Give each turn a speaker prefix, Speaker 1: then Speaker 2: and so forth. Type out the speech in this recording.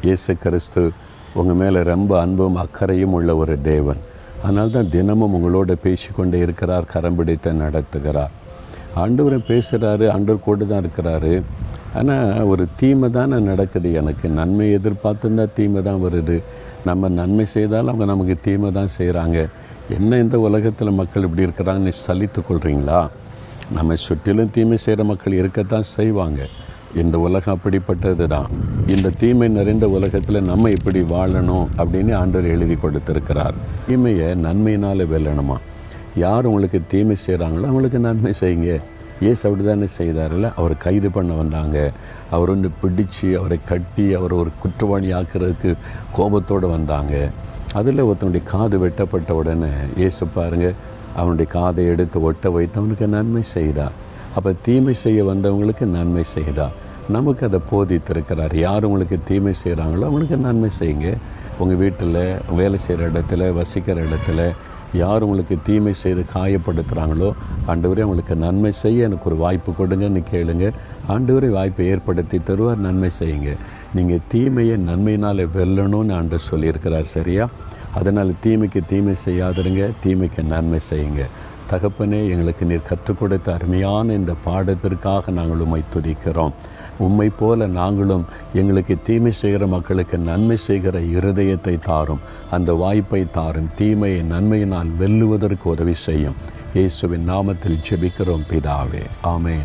Speaker 1: இயேசு கிறிஸ்து உங்கள் மேலே ரொம்ப அன்பும் அக்கறையும் உள்ள ஒரு தேவன். அதனால தான் தினமும் உங்களோட பேசிக்கொண்டே இருக்கிறார், கரம் பிடித்து நடத்துகிறார். ஆண்டவரை பேசுகிறாரு, ஆண்டவர் கூட தான் இருக்கிறாரு. ஆனால் ஒரு தீமை தானே நடக்குது. எனக்கு நன்மை எதிர்பார்த்துருந்தா தீமை தான் வருது. நம்ம நன்மை செய்தாலும் அவங்க நமக்கு தீமை தான் செய்கிறாங்க. என்ன இந்த உலகத்தில் மக்கள் இப்படி இருக்கிறாங்கன்னு சலித்து கொள்கிறீங்களா? நம்ம சுற்றிலும் தீமை செய்கிற மக்கள் இருக்கத்தான் செய்வாங்க. இந்த உலகம் அப்படிப்பட்டது தான். இந்த தீமை நிறைந்த உலகத்தில் நம்ம இப்படி வாழணும் அப்படின்னு ஆண்டவர் எழுதி கொடுத்துருக்கிறார். தீமையை நன்மையினால் வெல்லணுமா? யார் உங்களுக்கு தீமை செய்கிறாங்களோ அவங்களுக்கு நன்மை செய்யுங்க. ஏசு அப்படி தானே செய்தார்ல. அவர் கைது பண்ண வந்தாங்க. அவர் வந்து பிடிச்சி அவரை கட்டி அவர் ஒரு குற்றவாளி ஆக்கிறதுக்கு கோபத்தோடு வந்தாங்க. அதில் ஒருத்தனுடைய காது வெட்டப்பட்ட உடனே இயேசு பாருங்கள், அவனுடைய காதை எடுத்து ஒட்ட வைத்து அவனுக்கு நன்மை செய்தார். அப்போ தீமை செய்ய வந்தவங்களுக்கு நன்மை செய்தார். நமக்கு அதை போதித்திருக்கிறார். யார் உங்களுக்கு தீமை செய்கிறாங்களோ அவங்களுக்கு நன்மை செய்யுங்க. உங்கள் வீட்டில், வேலை செய்கிற இடத்துல, வசிக்கிற இடத்துல யார் உங்களுக்கு தீமை செய்து காயப்படுத்துகிறாங்களோ, ஆண்டவரே அவங்களுக்கு நன்மை செய்ய எனக்கு ஒரு வாய்ப்பு கொடுங்கன்னு கேளுங்க. ஆண்டவரே வாய்ப்பை ஏற்படுத்தி தருவார். நன்மை செய்யுங்க. நீங்கள் தீமையை நன்மையினால் வெல்லணும்னு ஆண்டவர் சொல்லியிருக்கிறார். சரியா? அதனால் தீமைக்கு தீமை செய்யாதிருங்க, தீமைக்கு நன்மை செய்யுங்க. தகப்பனே, எங்களுக்கு நீர் கற்றுக் கொடுத்த அருமையான இந்த பாடத்திற்காக நாங்கள் உம்மை துதிக்கிறோம். உம்மை போல நாங்களும் எங்களுக்கு தீமை செய்கிற மக்களுக்கு நன்மை செய்கிற இருதயத்தை தாரும், அந்த வாய்ப்பை தாரும். தீமையை நன்மையினால் வெல்லுவதற்கு உதவி செய்யும். இயேசுவின் நாமத்தில் ஜெபிக்கிறோம் பிதாவே, ஆமேன்.